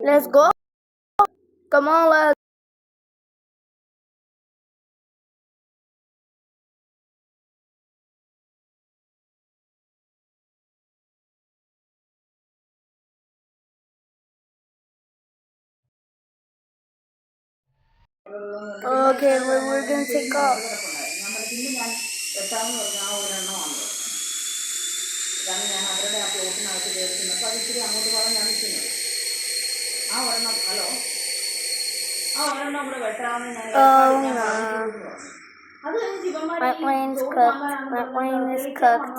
Let's go. Come on, let's. Okay, we're gonna take off. My brain's cooked. My brain is cooked.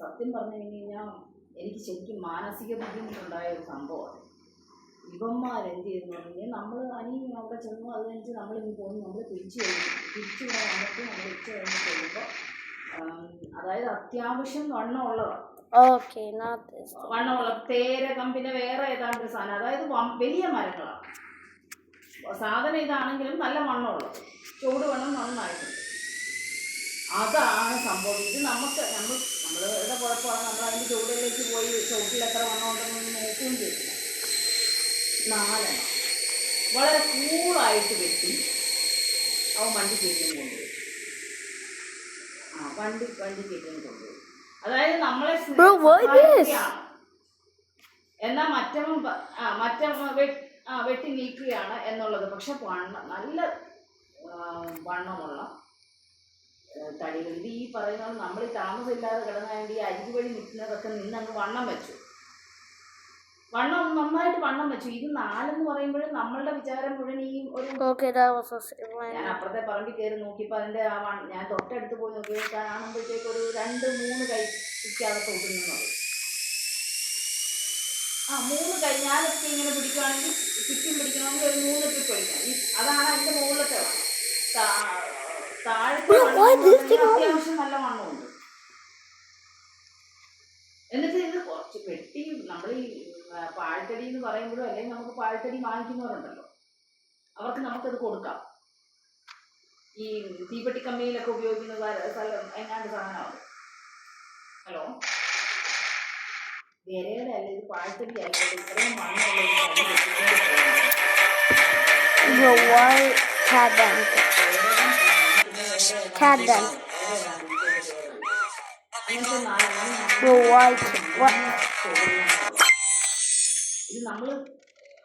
സത്യം പറഞ്ഞു കഴിഞ്ഞാൽ എനിക്ക് ശരിക്കും മാനസിക ബുദ്ധിമുട്ടുണ്ടായ ഒരു സംഭവമാണ്. ഇവന്മാരെന്ത് ചെയ്തെന്ന് പറഞ്ഞാൽ നമ്മൾ അനിയും അവിടെ ചെന്നു, അത് കഴിഞ്ഞ് നമ്മളിങ്ങ് പോകുന്നു, നമ്മൾ തിരിച്ചു വന്നിട്ട് നമ്മൾ ഉച്ച കഴിഞ്ഞ് ചെല്ലുമ്പോൾ അതായത് അത്യാവശ്യം വണ്ണമുള്ളതാണ്. വണ്ണമുള്ള പേരകം, പിന്നെ വേറെ ഏതാണ്ട് ഒരു സാധനം, അതായത് വലിയ മരങ്ങളാണ്. സാധനം ഇതാണെങ്കിലും നല്ല വണ്ണമുള്ളത്, ചൂട് വണ്ണം നന്നായിട്ടുണ്ട്. അതാണ് സംഭവം. ഇത് നമ്മളുടെ കുഴപ്പമാണ്. നമ്മൾ അതിൻ്റെ ചുവടിലേക്ക് പോയി ചുവട്ടിൽ എത്ര വണ്ണം ഉണ്ടെന്ന് നോക്കുകയും ചെയ്തില്ല. 4 വളരെ കൂളായിട്ട് വെട്ടി അവൻ വണ്ടി കയറ്റിയും കൊണ്ടുപോയി. വണ്ടി കയറ്റിയും കൊണ്ടുപോയി. അതായത് നമ്മളെ എന്നാൽ മറ്റവൻ വെട്ടി നീക്കുകയാണ് എന്നുള്ളത്. പക്ഷെ നല്ല വണ്ണമുള്ള തടികൾ. ഇത് ഈ പറയുന്നത് നമ്മൾ താമസമില്ലാതെ കിടന്നാണ്ട് ഈ അരികു വഴി നിൽക്കുന്നതൊക്കെ നിന്നങ്ങ് വണ്ണം വെച്ചു. നന്നായിട്ട് വണ്ണം വെച്ചു. ഇത് 4 എന്ന് പറയുമ്പോഴും നമ്മളുടെ വിചാരം മുഴുവൻ ഈ ഒരു ഞാൻ അപ്പുറത്തെ പറമ്പിൽ കയറി നോക്കിയപ്പോൾ അതിൻ്റെ ഞാൻ തൊട്ടടുത്ത് പോയി നോക്കിയപ്പോൾ കാണുമ്പോഴത്തേക്ക് ഒരു 2-3 കൈ പിടിക്കാതെ തൊട്ടുന്നത്. 3 കൈ ഞാനൊക്കെ ഇങ്ങനെ പിടിക്കുകയാണെങ്കിൽ ചുറ്റും പിടിക്കണമെങ്കിൽ ഒരു 3 ട്രിപ്പ് അടിക്കണം. അതാണ് അതിൻ്റെ മുകളിലത്തെ താഴത്തെ അത്യാവശ്യം നല്ല വണ്ണമുണ്ട്. എന്നിട്ട് ഇത് കുറച്ച് വെട്ടി നമ്മൾ ഈ പാഴ്ത്തടി എന്ന് പറയുമ്പോഴും, അല്ലെങ്കിൽ നമുക്ക് പാഴ്ത്തടി വാങ്ങിക്കുന്നവരുണ്ടല്ലോ, അവർക്ക് നമുക്കത് കൊടുക്കാം. ഈ തീപ്പെട്ടി കമ്പിയിലൊക്കെ ഉപയോഗിക്കുന്ന എങ്ങാണ്ട് സാധനമാണ്. ഹലോ, വിരയുടെ അല്ല, ഇത് പാഴ്ത്തടി ആയിക്കോട്ടെ. ഇത്രയും ഇത് നമ്മൾ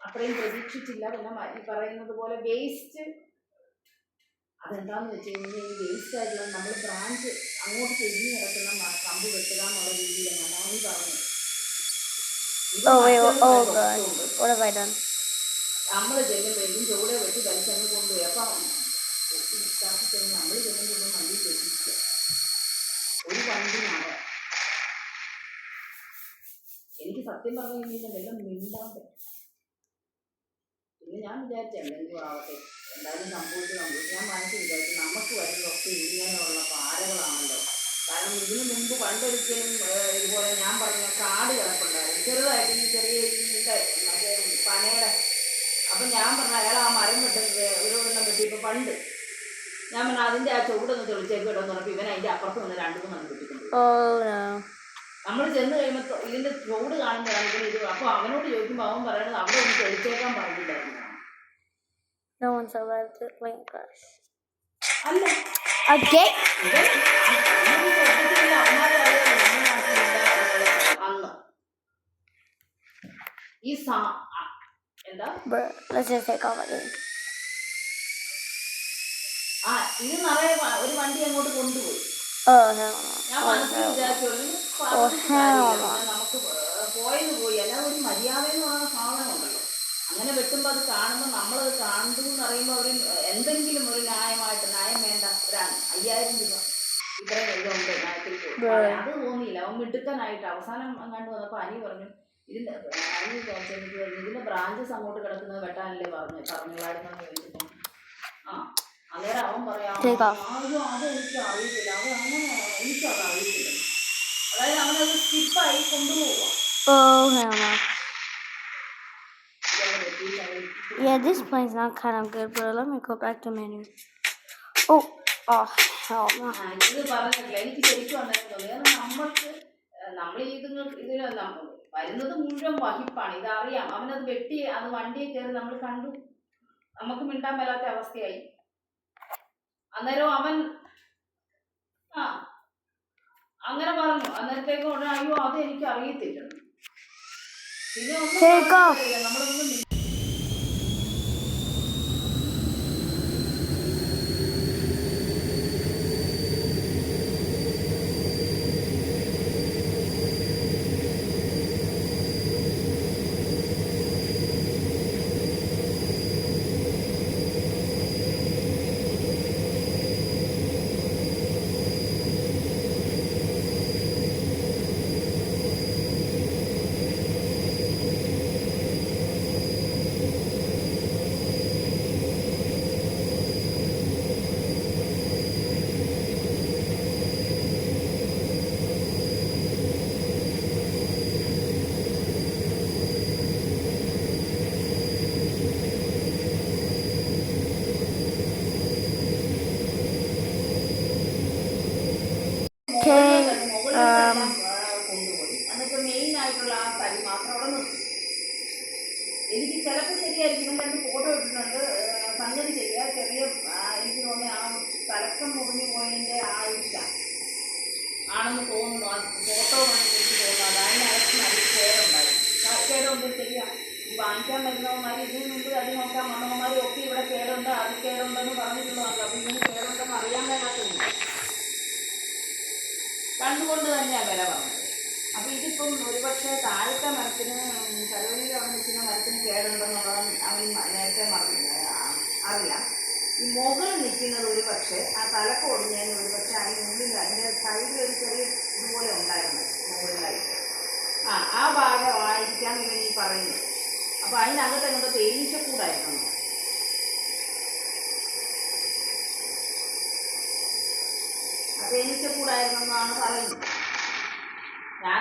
അത്രയും പ്രതീക്ഷിച്ചില്ല. പിന്നെ ഈ പറയുന്നത് പോലെ വേസ്റ്റ്, അതെന്താന്ന് വെച്ച് കഴിഞ്ഞാൽ ഈ വേസ്റ്റ് ആയിട്ടുള്ള നമ്മൾ ബ്രാഞ്ച് അങ്ങോട്ട് ചെരിഞ്ഞ് കിടക്കുന്ന കമ്പ് വെട്ടുക എന്നുള്ള രീതിയിലാണ് അതാണ് പറഞ്ഞത്. നമ്മൾ ചെല്ലുമ്പോഴേക്കും ചുവടെ വെട്ടി വലിച്ചങ്ങ് കൊണ്ടുപോയി. അപ്പം നമ്മൾ ചെല്ലുമ്പോൾ വണ്ടി തെറ്റിക്കുക. ഒരു വണ്ടി നാളെ എനിക്ക് സത്യം പറഞ്ഞു കഴിഞ്ഞാൽ വെള്ളം മിണ്ടാൻ പറ്റും. പിന്നെ ഞാൻ വിചാരിച്ചു എന്തെങ്കിലും ആവട്ടെ, എന്തായാലും സംഭവിച്ചു. ഞാൻ മനസ്സിൽ വിചാരിച്ചു നമുക്ക് വരുന്നതൊക്കെ ഇങ്ങനെയുള്ള പാരകളാണല്ലോ. കാരണം ഇതിനു മുമ്പ് പണ്ടൊരിക്കലും ഇതുപോലെ ഞാൻ പറഞ്ഞ കാട് കിടപ്പുണ്ടായിരുന്നു ചെറുതായിട്ട്, ഈ ചെറിയ മറ്റേ പനയുടെ. അപ്പം ഞാൻ പറഞ്ഞ അയാൾ ആ മരം ഒരു എണ്ണം വെട്ടിയപ്പോൾ പണ്ട് ഞാൻ പറഞ്ഞ അതിൻ്റെ ആ ചുവടൊന്ന് തെളിച്ചേക്ക് ഇടന്ന് പറഞ്ഞപ്പോൾ ഇവൻ അതിൻ്റെ അപ്പുറത്ത് വന്ന് 2-3 വെട്ടിക്കൊണ്ട് നമ്മൾ ചെന്ന് കഴിയുമ്പോൾ ഇതിൻ്റെ ചുവട് കാണുമ്പോഴാണെങ്കിൽ ഇത്. അപ്പോൾ അവനോട് ചോദിക്കുമ്പോൾ അവൻ പറയണത് അവിടെ ഒന്ന് തെളിച്ചേക്കാൻ പറഞ്ഞില്ലായിരുന്നു. അല്ല അന്ന് ഈ എന്താ ഇത് നിറയെ ഒരു വണ്ടി അങ്ങോട്ട് കൊണ്ടുപോയി. ഞാൻ മനസ്സിൽ വിചാരിച്ചോളൂ നമുക്ക് പോയെന്ന് പോയി. അല്ലാതെ ഒരു മര്യാദ എന്ന് പറയുന്ന സാധനം ഉണ്ടല്ലോ, അങ്ങനെ വെട്ടുമ്പോൾ അത് കാണുമ്പോൾ നമ്മളത് കണ്ടു എന്ന് അറിയുമ്പോൾ അവർ എന്തെങ്കിലും ഒരു ന്യായം വേണ്ട, ഒരു 5000 രൂപ ഇത്രയും ഇതുണ്ട് നയത്തിൽ പോയി. അത് തോന്നിയില്ല. അവൻ മിടുക്കനായിട്ട് അവസാനം കണ്ടു വന്നപ്പോൾ അനി പറഞ്ഞു ഇതിൻ്റെ ബ്രാഞ്ചസ് അങ്ങോട്ട് കിടക്കുന്നത് വെട്ടാനല്ലേ പറഞ്ഞുള്ളായിരുന്നെന്ന് ചോദിച്ചിട്ടും അന്നേരം അവൻ പറയാം അതെനിക്ക് അറിയത്തില്ല, അത് അങ്ങനെ എനിക്കത് അറിയത്തില്ല. അതായത് അവനത് സ്കിപ്പായി കൊണ്ടുപോവുക. Yeah, this plane's not kind of good, but let me go back to menu. Hell no. ഇത് പറഞ്ഞിട്ടില്ല, എനിക്ക് ശരിക്കും വന്നിട്ടുള്ളത്. നമ്മൾക്ക് നമ്മൾ ഇതിൽ വരുന്നത് മുഴുവൻ വഹിപ്പാണ്, ഇതറിയാം. അവനത് വെട്ടി അത് വണ്ടിയിൽ കയറി നമ്മൾ കണ്ടു, നമുക്ക് മിണ്ടാൻ മേലാത്ത അവസ്ഥയായി. അന്നേരം അവൻ അങ്ങനെ പറഞ്ഞു. അന്നേരത്തേക്ക് ഉടനെ അയ്യോ അത് എനിക്ക് അറിയത്തില്ല. പിന്നെ ഒന്നും നമ്മളൊന്നും കൊണ്ടുപോയി. എന്നിട്ട് മെയിൻ ആയിട്ടുള്ള ആ തടി മാത്രം അവിടെ നിർത്തി. എനിക്ക് ചിലപ്പോൾ ശരിയായിരിക്കും, 2 ഫോട്ടോ ഇട്ടിട്ടുണ്ട്. സംഗതി ശരിയാ, ചെറിയ എനിക്ക് തോന്നി ആ തലക്കം മുറിഞ്ഞു പോയതിൻ്റെ ആണെന്ന് തോന്നുന്നു. ആ ഫോട്ടോ കണ്ടിട്ട് എനിക്ക് തോന്നുന്നു അതിനകത്ത് നല്ല കേടുണ്ടായിരുന്നു. കേടുണ്ട്, ശരിയാ. ഈ വാങ്ങിക്കാൻ വരുന്നവന്മാർ ഇതിന് മുമ്പ് തടി നോക്കാൻ വന്നവന്മാരും ഒക്കെ ഇവിടെ കേടുണ്ട് അത് കേടുണ്ടെന്ന് പറഞ്ഞിട്ടുള്ളതല്ല. അപ്പോൾ ഇതിന് കേടുണ്ടെന്ന് അറിയാൻ മേലാത്തതുണ്ട്, കണ്ടുകൊണ്ട് തന്നെയാണ് വില പറഞ്ഞത്. അപ്പോൾ ഇതിപ്പം ഒരുപക്ഷെ താഴത്തെ മരത്തിന് കരുവയിൽ അവിടെ നിൽക്കുന്ന മരത്തിന് കേടുണ്ടെന്നുള്ളത് അവൻ നേരത്തെ അറിയാം. ഈ മുകളിൽ നിൽക്കുന്നത് ഒരു പക്ഷേ ആ തലക്ക് ഒടിഞ്ഞതിന് ഒരു പക്ഷേ അതിനുള്ളിൽ അതിൻ്റെ സൈഡിൽ ഒരു ചെറിയ ഇതുപോലെ ഉണ്ടായിരുന്നു മുകളിലായിട്ട്. ആ ഭാഗമായിരിക്കാം ഇവൻ ഈ പറയുന്നത്. അപ്പോൾ അതിനകത്ത് അങ്ങോട്ട് തേനീച്ചക്കൂടായിരുന്നു. തേനീച്ചക്കൂടായിരുന്നെന്നാണ് പറയുന്നത്. ഞാൻ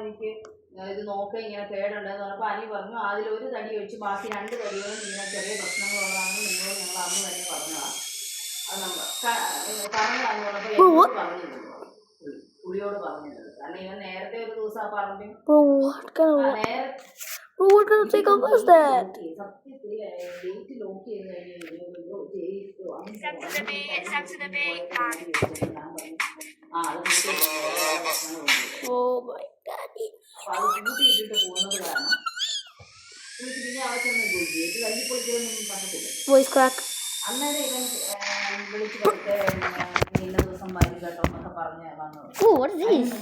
എനിക്ക് ഇത് നോക്കുക ഇങ്ങനെ കേടുണ്ടെന്ന് പറഞ്ഞപ്പോൾ അനി പറഞ്ഞു അതിലൊരു തടി വെച്ച് ബാക്കി 2 തടികളും ഇങ്ങനെ ചെറിയ പ്രശ്നങ്ങളുള്ളതാണെന്ന് ഞങ്ങൾ അന്ന് തന്നെ പറഞ്ഞതാണ്. അത് നമ്മൾ പറഞ്ഞതാന്ന് പറഞ്ഞപ്പോൾ പുള്ളിയോട് പറഞ്ഞിട്ടുണ്ട്. കാരണം ഇവൻ നേരത്തെ ഒരു ദിവസം ആ പറമ്പിൽ സത്യത്തിൽ ഡേറ്റ് ലോക്ക് ചെയ്ത് കൂട്ടിയിട്ടിട്ട് പോകുന്നത് കാരണം പിന്നെ ആവശ്യമൊന്നും ഗേറ്റ് തല്ലിപ്പൊളിക്കൊന്നും പറ്റത്തില്ല. അന്നേരം ഇവൻ വിളിച്ചു കൊടുത്ത് ഇന്ന ദിവസം വരും കേട്ടോ എന്നൊക്കെ പറഞ്ഞ് വന്നത്.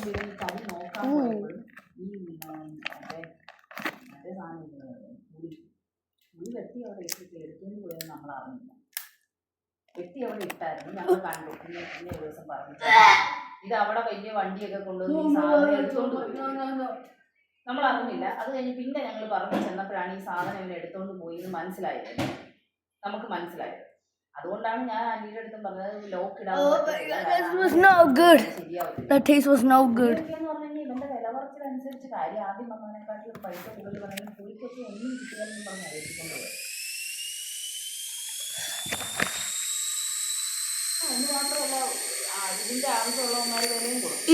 ഇവൻ തടി നോക്കാൻ പോയപ്പോഴും ഈ മറ്റേ സാധനം പുളി വെട്ടി അവിടെ ഇട്ടിട്ട് എടുത്തുകൊണ്ട് പോയെന്ന് നമ്മൾ അറിഞ്ഞില്ല. വെട്ടി അവിടെ ഇട്ടായിരുന്നു, ഞങ്ങൾ കണ്ടു. പിന്നെ ഒരു ദിവസം പറഞ്ഞു ഇത് അവിടെ വലിയ വണ്ടിയൊക്കെ കൊണ്ടുവന്ന് ഈ സാധനം എടുത്തുകൊണ്ട് പോയി, നമ്മൾ അറിഞ്ഞില്ല. അത് കഴിഞ്ഞ് പിന്നെ ഞങ്ങൾ പറഞ്ഞു ചെന്നപ്പോഴാണ് ഈ സാധനം ഇവർ എടുത്തുകൊണ്ട് പോയി എന്ന് മനസ്സിലായത്, നമുക്ക് മനസ്സിലായത്. അതുകൊണ്ടാണ് ഞാൻ അനിയുടെ അടുത്തും പറഞ്ഞത് ലോക്ക് ഇടാൻ ഇവന്റെ വില കുറച്ചിലനുസരിച്ച് കാര്യം ആദ്യം വന്നതിനെക്കാട്ടിലും പൈസ കൂടുതൽ പറഞ്ഞാൽ പുളിക്കൊക്കെ ഒന്നും കിട്ടില്ലെന്നും പറഞ്ഞ് അറിയിച്ചിട്ടുണ്ട്. എന്ന് മാത്രമല്ല ഇതിന്റെ ആവശ്യമുള്ളവന്മാർ വിലയും കൊടുക്കും.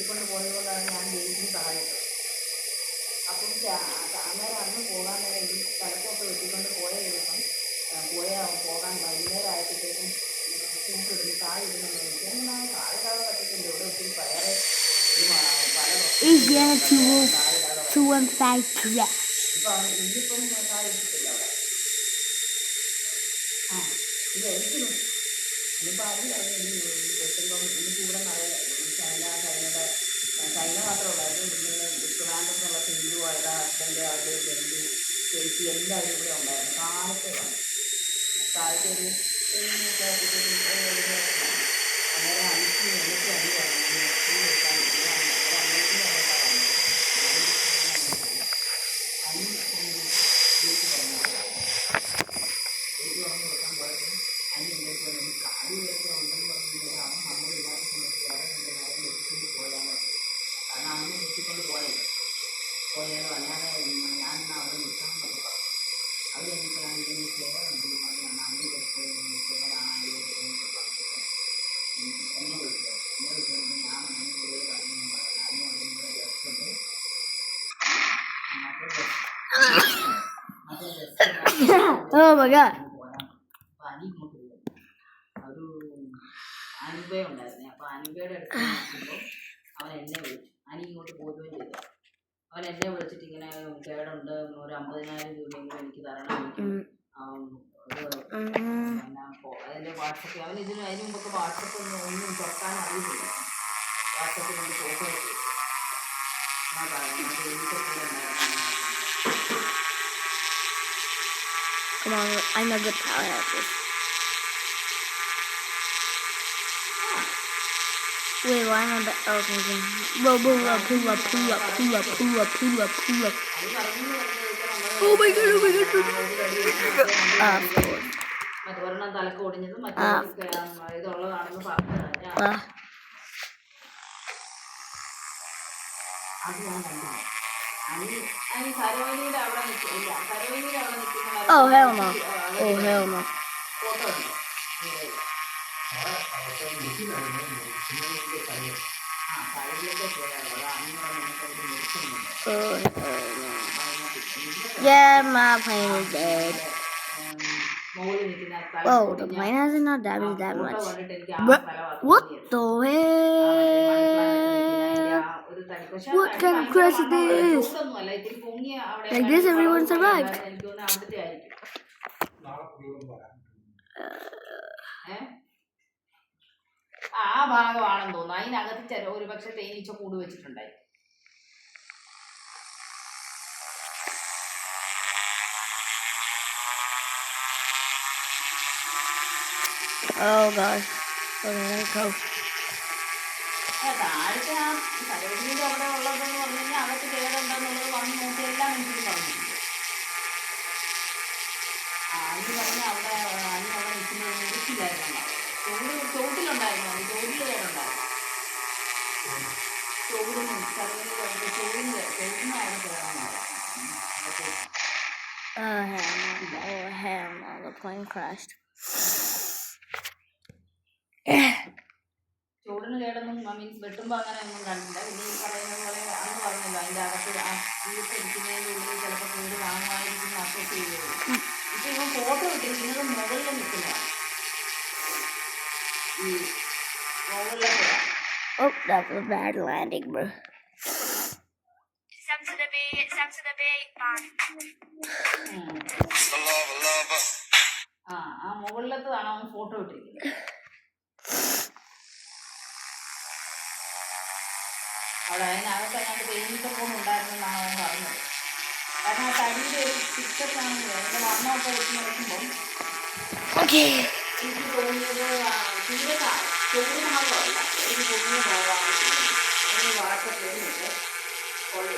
കൊണ്ട് പോയതുകൊണ്ടാണ് ഞാൻ ഡെയിലി സഹായിച്ചത്. അപ്പം അന്നേരം അന്ന് പോകാൻ നേരം ഈ തലക്കൊക്കെ വെട്ടിക്കൊണ്ട് പോയ ദിവസം പോകാൻ വൈകുന്നേരം ആയപ്പോഴത്തേക്കും കൂട്ടിടുന്നു താഴെ ഇടുന്നു. എനിക്കെന്നാണ് താഴെ പറ്റത്തില്ല, ഇവിടെ ഒത്തിരി പയറ് പല ഇപ്പം ഇന്നിപ്പം താഴെ ഇട്ടിട്ടില്ല അവിടെ. ഇത് ഒരിക്കലും ഇന്നിപ്പോൾ ആരും പറഞ്ഞു ഇനി വെട്ടുമ്പം ഇന്നിപ്പോൾ ഇവിടെ ചൈന മാത്രമേ ഉള്ളായിരുന്നു. ഇങ്ങനെ ട്രിവാൻഡ്രത്തുള്ള സിന്ധു അവരുടെ ഹസ്ബൻഡ് അവരുടെ ബന്ധു ചേച്ചി എല്ലാവരും ഇവിടെ ഉണ്ടായിരുന്നു. താഴത്തെ ഒരു അന്നേരം അഞ്ച് എനിക്ക് അടി പറഞ്ഞു വെക്കാൻ വീട്ടിൽ പറഞ്ഞു കൊടുക്കാൻ പോയപ്പോൾ അതിന് എന്തൊക്കെ പറഞ്ഞു കാടി വരൊക്കെ ഉണ്ടെന്ന് പറഞ്ഞിട്ടുണ്ടെങ്കിൽ അവൻ നമ്മൾ ഇല്ലാത്ത സമയത്ത് വേറെ എൻ്റെ നേരം വെച്ചിട്ട് പോയാണ്. കാരണം അന്ന് വെച്ചിക്കൊണ്ട് പോയത് അല്ലാതെ ഞാൻ അവിടെ നിൽക്കണം എന്നൊക്കെ പറഞ്ഞു. അവർ എനിക്കാണ് ഇതിന് കേരളം ഉണ്ടെന്ന് പറഞ്ഞാൽ അന്ന് ചിലപ്പോൾ കേരളമാണ് my god. അപ്പൊ അനി ഇങ്ങോട്ട് പോകും. ഒരു അനുപയ ഉണ്ടായിരുന്നേ. അപ്പൊ അനുപയുടെ അടുത്ത് നോക്കുമ്പോൾ അവൻ എന്നെ വിളിച്ചു. അനി ഇങ്ങോട്ട് പോവുകയും ചെയ്തു. അവൻ എന്നെ വിളിച്ചിട്ട് ഇങ്ങനെ കേടുണ്ട്, ഒരു 50,000 രൂപയെങ്കിലും എനിക്ക് തരണം, എനിക്ക് അതിന്റെ വാട്സപ്പ് അവൻ അതിന് മുമ്പൊക്കെ വാട്സപ്പ് ഒന്നും തുറക്കാൻ അറിയില്ല. വാട്സപ്പിൽ കൊണ്ട് ഫോട്ടോ എടുത്തു. Come on, I'm a good power at this. Wait, why am I back? Oh, okay, okay. Whoa, pull up. Oh my god. Of course. മറ്റൊരെണ്ണം തലക്ക് ഓടിഞ്ഞത് ഇതുള്ളതാണെന്ന് പറഞ്ഞു. അത് ഞാൻ കണ്ടില്ല. അനി സരോജിനിയുടെ അവിടെ നിൽക്കില്ല. സരോജിനിയുടെ അവിടെ നിൽക്കുന്ന Oh hell no. ഫോട്ടോ ഉണ്ട്. Yeah, my plane is dead. Whoa, the plane hasn't not damaged that much. What the hell? What kind of crash is this? Like this, everyone survived. ആ ഭാഗമാണെന്ന് തോന്നുന്നു. അതിനകത്ത് ഒരു പക്ഷെ തേനീച്ച കൂട് വെച്ചിട്ടുണ്ടായി. Oh gosh. Okay, let's go. താഴത്തെ ആ സരോജിനിയുടെ അവിടെ ഉള്ളതെന്ന് പറഞ്ഞു കഴിഞ്ഞാൽ അകത്ത് കേടുണ്ടെന്നുള്ളത് വന്ന് നോക്കി എല്ലാം എനിക്ക് പറഞ്ഞിട്ടുണ്ട്. അന്ന് പറഞ്ഞ അവിടെ അന്ന് അവിടെ നിൽക്കുന്നത് മുറിച്ചില്ലായിരുന്നു. ചോട്ടിലുണ്ടായിരുന്നു. ചോട്ടിൽ കേടുണ്ടായിരുന്നു. ചോടിനും സരോജിനി ചോടിനായിരുന്നു കേടുണ്ടായിരുന്നു. Oh hell no, the plane crashed. ചോടിന് കേടൊന്നും മീൻസ് വെട്ടുമ്പോൾ അങ്ങനെ ഒന്നും കണ്ടില്ല. പിന്നെ ഈ പറയുന്നത് പോലെ അന്ന് പറഞ്ഞല്ലോ അതിൻ്റെ അകത്ത് ആ വീട്ടിരിക്കുന്നതിൻ്റെ ഉള്ളിൽ ചിലപ്പോൾ കേട് കാണുമായിരിക്കും അസോസ് ചെയ്തത്. ഇപ്പം ഇവൻ ഫോട്ടോ ഇട്ടിരിക്കുന്നത് മുകളിൽ നിൽക്കുന്നതാണ്. ഈ മുകളിലൊക്കെ. Oh, that was a bad landing, bro. ആ മുകളിലത്തതാണ് അവൻ ഫോട്ടോ ഇട്ടിരിക്കുന്നത്. അവിടെ അതിനകത്ത് അതിനകത്ത് തേനീച്ചക്കൂട് ഉണ്ടായിരുന്നെന്നാണ് അവൻ പറഞ്ഞത്. കാരണം ആ തടിയുടെ ഒരു പിക്ചർ കാണുന്നത് അതിൻ്റെ മരണമൊക്കെ വെച്ച് നോക്കുമ്പം എനിക്ക് തോന്നിയത് തീരെ ചോറ് ഭാഗമല്ല, ഒരു പൊങ്ങിയ ഭാഗമാണ്. അതിന് വാട്സപ്പ് വരുന്നുണ്ട്. Hold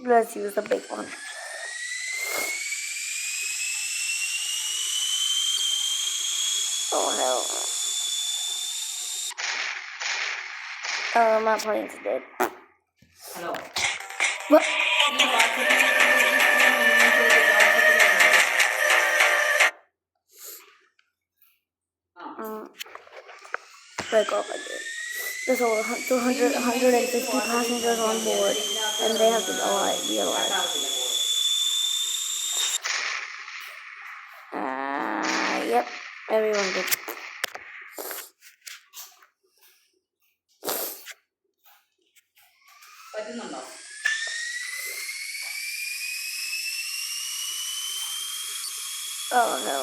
Let's use the big one. Oh no. My plane's dead. Hello. What? Break off again. There's over 150 passengers on board, and they have to be alive. Yep, everyone good. പറ്റുന്നുണ്ടോ? Oh no.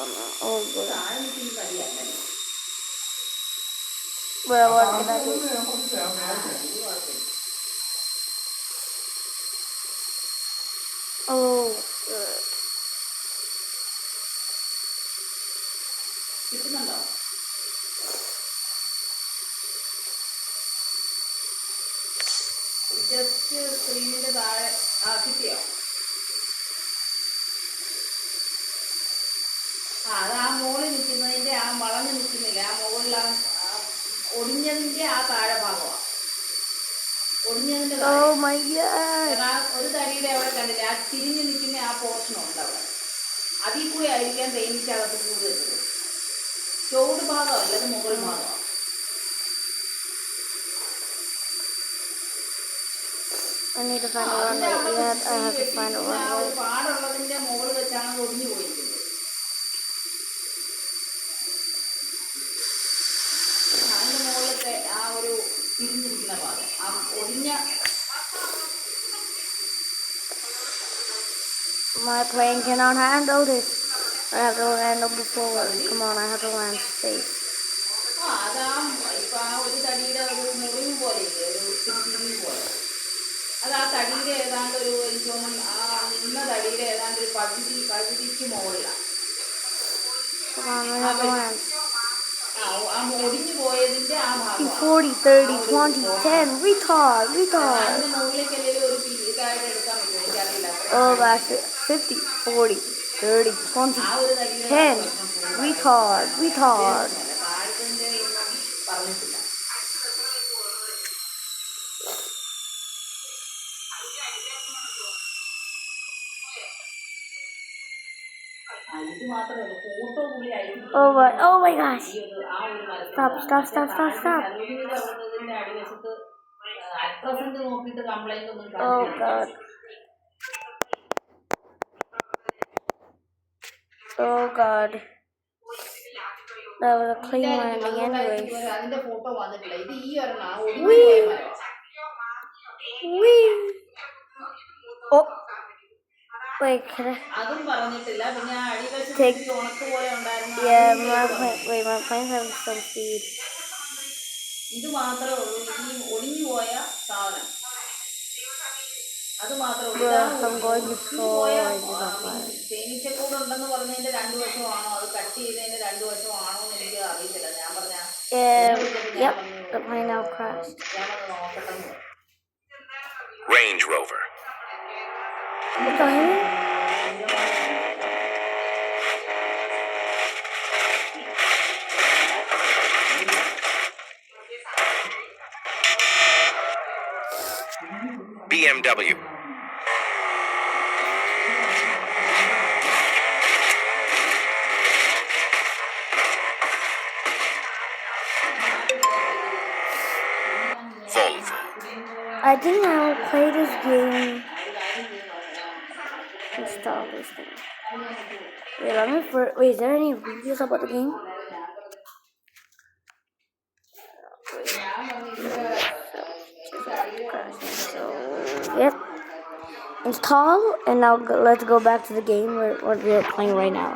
Oh good. Well, what can I do? Oh, good. കിട്ടുന്നുണ്ടോ? Just സ്ക്രീനിന്റെ താഴെ കിട്ടിയോ? അത് ആ മുകളിൽ നിൽക്കുന്നതിന്റെ ആ വളഞ്ഞു നിൽക്കുന്നില്ല, ആ മുകളിൽ ആ ഒടിഞ്ഞതിന്റെ ആ താഴെ ഭാഗമാണ്. മനസ്സിലായോ? Oh my god. ഒരു തടിയുടെ അവിടെ കണ്ടില്ല, ആ തിരിഞ്ഞു നിൽക്കുന്ന ആ പോർഷൻ ഉണ്ട് അവിടെ. അതിൽ കൂടി ആയിരിക്കാൻ തേനീച്ചകത്ത് കൂടി വെച്ചത്. ചുവട് ഭാഗമല്ല, അത് മുകൾ ഭാഗമാണ്. I need to find a runway. Yeah, I have to find a runway. പാടുള്ളതിന്റെ മുകളിൽ വെച്ചാണ് ഒടിഞ്ഞു പോയിരിക്കുന്നത്. അതിന്റെ മുകളിലത്തെ ആ ഒരു തിരിഞ്ഞിരിക്കുന്ന ഭാഗം, ആ ഒടിഞ്ഞ. My plane cannot handle this. I have to land on the floor. Come on, I have to land safe. അതാ ഇപ്പൊ ആ ഒരു തടിയുടെ ഒരു മുറിവ് പോലെ ഇല്ലേ, ഒരു തിരിഞ്ഞു പോലെ. അത് ആ തടിയുടെ ഏതാണ്ട് ഒരു, എനിക്ക് തോന്നുന്നു ആ നിന്ന തടിയുടെ ഏതാണ്ട് ഒരു പകുതിക്ക് മുകളിലാണ്. Come on, I have to land. ആ ഒടിഞ്ഞു പോയതിന്റെ ആ ഭാഗം 40, 30, 20, 10. Retard. അതിന്റെ മുകളിലേക്കല്ലേ ഒരു ഇതായിട്ട് എടുക്കാൻ പറ്റും, എനിക്കറിയില്ല. Oh gosh, 50, 40, 30, 20, 10. Retard. താഴത്തിന്റെ ഒന്നും പറഞ്ഞിട്ടില്ല. ഇത് മാത്രമല്ല, ഫോട്ടോ കൂടി Oh my gosh. Stop. അടിവശത്ത് അറ്റ് പ്രസന്റ് നോക്കിയിട്ട് കംപ്ലൈന്റ് ഒന്നും Oh god. Oh god. That was a clean landing anyways. അതിന്റെ ഫോട്ടോ വന്നിട്ടില്ല. ഇത് ഈ ഒരെണ്ണം ഒടിഞ്ഞു പോയ മരം. Wee. Oh. Wait, can I? അതും പറഞ്ഞിട്ടില്ല. പിന്നെ ആ അടിവശത്ത് ഉണക്ക് പോലെ ഉണ്ടായിരുന്ന. Yeah, my plane has some speed. ഇത് മാത്രമേ ഉള്ളൂ ഈ ഒടിഞ്ഞു പോയ സാധനം. അത് മാത്രമേ തേനീച്ചക്കൂട് ഉണ്ടെന്ന് പറഞ്ഞതിന്റെ 2 വശമാണോ, അത് കട്ട് ചെയ്തതിന്റെ 2 വശമാണോ എന്ന് എനിക്ക് അറിയത്തില്ല. ഞാൻ പറഞ്ഞ The plane now crashed. ഞാനത് നോക്കട്ടെ. Range Rover. BMW. Volvo. I think I will play this game. Install this thing. Wait, is there any reviews about the game? Yep. Install, and now let's go back to the game what we're playing right now.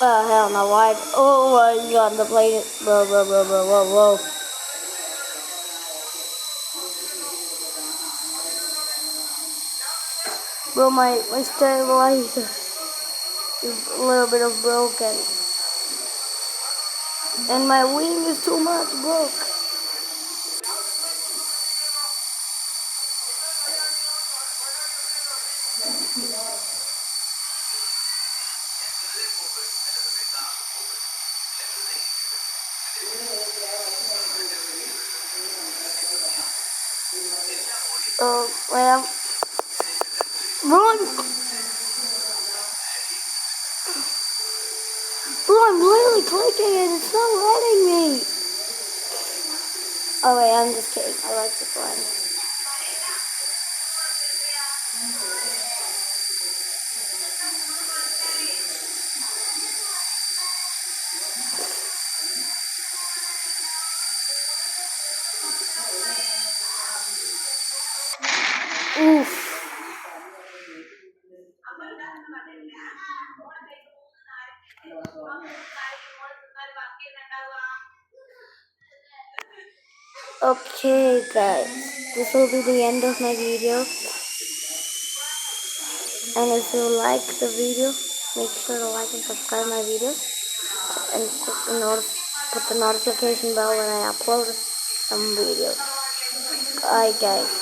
Oh hell no, why? Oh my god, the plane, bro, whoa. Bro, my stabilizer is a little bit of broken. And my wing is too much broke. Oh, well, run! Bro, I'm literally clicking and it's not letting me. Oh wait, I'm just kidding. I like this one. Oof. Okay guys, this will be the end of my video, and if you like the video, make sure to like and subscribe my videos, and put the notification bell when I upload some videos. Bye guys.